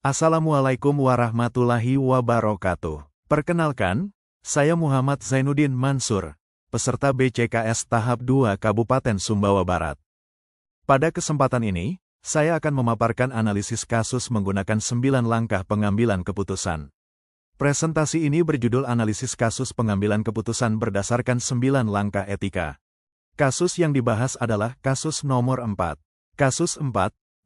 Assalamualaikum warahmatullahi wabarakatuh. Perkenalkan, saya Muhammad Zainuddin Mansur, peserta BCKS Tahap 2 Kabupaten Sumbawa Barat. Pada kesempatan ini, saya akan memaparkan analisis kasus menggunakan 9 langkah pengambilan keputusan. Presentasi ini berjudul Analisis Kasus Pengambilan Keputusan Berdasarkan 9 Langkah Etika. Kasus yang dibahas adalah kasus nomor 4. Kasus 4,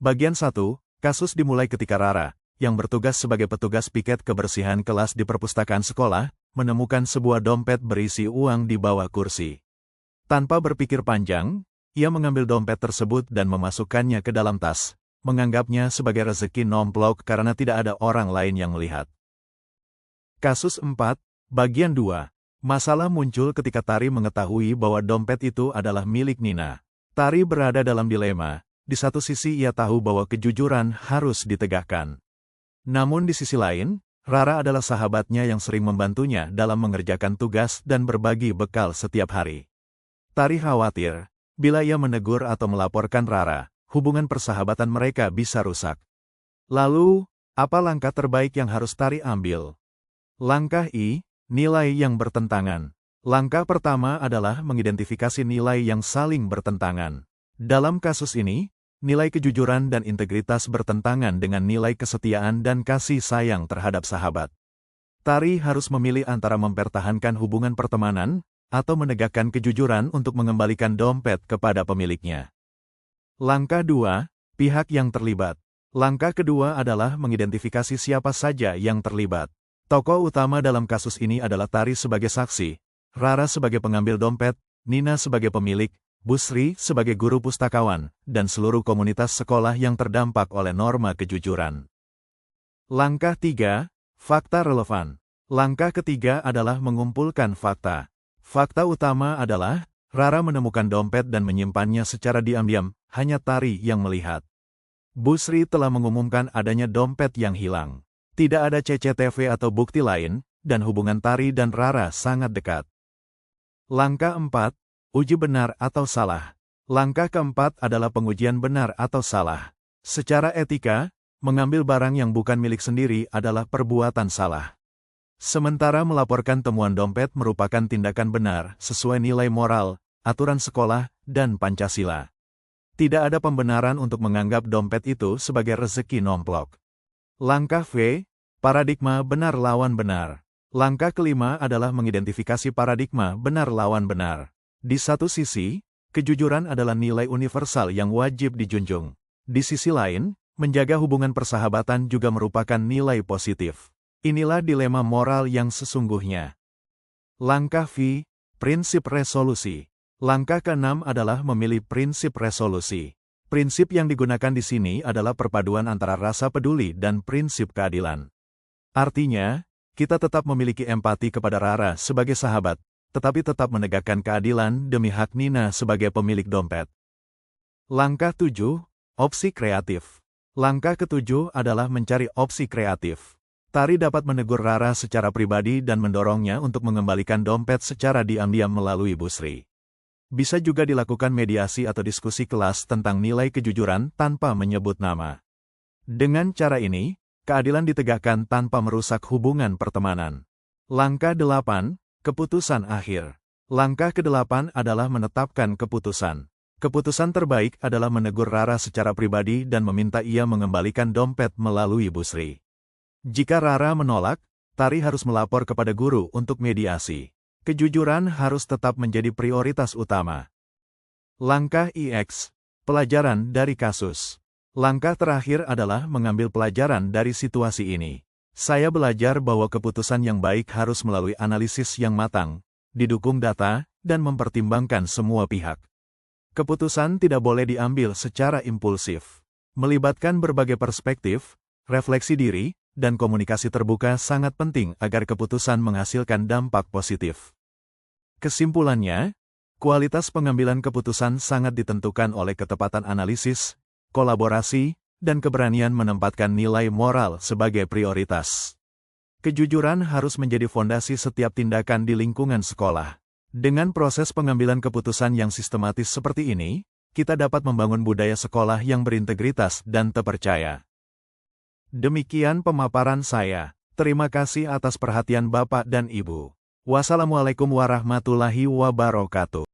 bagian 1, kasus dimulai ketika Rara, yang bertugas sebagai petugas piket kebersihan kelas di perpustakaan sekolah, menemukan sebuah dompet berisi uang di bawah kursi. Tanpa berpikir panjang, ia mengambil dompet tersebut dan memasukkannya ke dalam tas, menganggapnya sebagai rezeki nomplok karena tidak ada orang lain yang melihat. Kasus 4, bagian 2. Masalah muncul ketika Tari mengetahui bahwa dompet itu adalah milik Nina. Tari berada dalam dilema, di satu sisi ia tahu bahwa kejujuran harus ditegakkan. Namun di sisi lain, Rara adalah sahabatnya yang sering membantunya dalam mengerjakan tugas dan berbagi bekal setiap hari. Tari khawatir, bila ia menegur atau melaporkan Rara, hubungan persahabatan mereka bisa rusak. Lalu, apa langkah terbaik yang harus Tari ambil? Langkah I, nilai yang bertentangan. Langkah pertama adalah mengidentifikasi nilai yang saling bertentangan. Dalam kasus ini, nilai kejujuran dan integritas bertentangan dengan nilai kesetiaan dan kasih sayang terhadap sahabat. Tari harus memilih antara mempertahankan hubungan pertemanan, atau menegakkan kejujuran untuk mengembalikan dompet kepada pemiliknya. Langkah 2, pihak yang terlibat. Langkah kedua adalah mengidentifikasi siapa saja yang terlibat. Tokoh utama dalam kasus ini adalah Tari sebagai saksi, Rara sebagai pengambil dompet, Nina sebagai pemilik, Busri sebagai guru pustakawan, dan seluruh komunitas sekolah yang terdampak oleh norma kejujuran. Langkah 3, fakta relevan. Langkah ketiga adalah mengumpulkan fakta. Fakta utama adalah, Rara menemukan dompet dan menyimpannya secara diam-diam, hanya Tari yang melihat. Busri telah mengumumkan adanya dompet yang hilang. Tidak ada CCTV atau bukti lain, dan hubungan Tari dan Rara sangat dekat. Langkah 4, uji benar atau salah. Langkah keempat adalah pengujian benar atau salah. Secara etika, mengambil barang yang bukan milik sendiri adalah perbuatan salah. Sementara melaporkan temuan dompet merupakan tindakan benar sesuai nilai moral, aturan sekolah, dan Pancasila. Tidak ada pembenaran untuk menganggap dompet itu sebagai rezeki nomplok. Langkah V, paradigma benar lawan benar. Langkah kelima adalah mengidentifikasi paradigma benar lawan benar. Di satu sisi, kejujuran adalah nilai universal yang wajib dijunjung. Di sisi lain, menjaga hubungan persahabatan juga merupakan nilai positif. Inilah dilema moral yang sesungguhnya. Langkah V, prinsip resolusi. Langkah keenam adalah memilih prinsip resolusi. Prinsip yang digunakan di sini adalah perpaduan antara rasa peduli dan prinsip keadilan. Artinya, kita tetap memiliki empati kepada Rara sebagai sahabat, tetapi tetap menegakkan keadilan demi hak Nina sebagai pemilik dompet. Langkah 7, opsi kreatif. Langkah ketujuh adalah mencari opsi kreatif. Tari dapat menegur Rara secara pribadi dan mendorongnya untuk mengembalikan dompet secara diam-diam melalui Busri. Bisa juga dilakukan mediasi atau diskusi kelas tentang nilai kejujuran tanpa menyebut nama. Dengan cara ini, keadilan ditegakkan tanpa merusak hubungan pertemanan. Langkah 8, keputusan akhir. Langkah ke-8 adalah menetapkan keputusan. Keputusan terbaik adalah menegur Rara secara pribadi dan meminta ia mengembalikan dompet melalui Busri. Jika Rara menolak, Tari harus melapor kepada guru untuk mediasi. Kejujuran harus tetap menjadi prioritas utama. Langkah IX, pelajaran dari kasus. Langkah terakhir adalah mengambil pelajaran dari situasi ini. Saya belajar bahwa keputusan yang baik harus melalui analisis yang matang, didukung data, dan mempertimbangkan semua pihak. Keputusan tidak boleh diambil secara impulsif. Melibatkan berbagai perspektif, refleksi diri, dan komunikasi terbuka sangat penting agar keputusan menghasilkan dampak positif. Kesimpulannya, kualitas pengambilan keputusan sangat ditentukan oleh ketepatan analisis, kolaborasi, dan keberanian menempatkan nilai moral sebagai prioritas. Kejujuran harus menjadi fondasi setiap tindakan di lingkungan sekolah. Dengan proses pengambilan keputusan yang sistematis seperti ini, kita dapat membangun budaya sekolah yang berintegritas dan terpercaya. Demikian pemaparan saya. Terima kasih atas perhatian Bapak dan Ibu. Wassalamualaikum warahmatullahi wabarakatuh.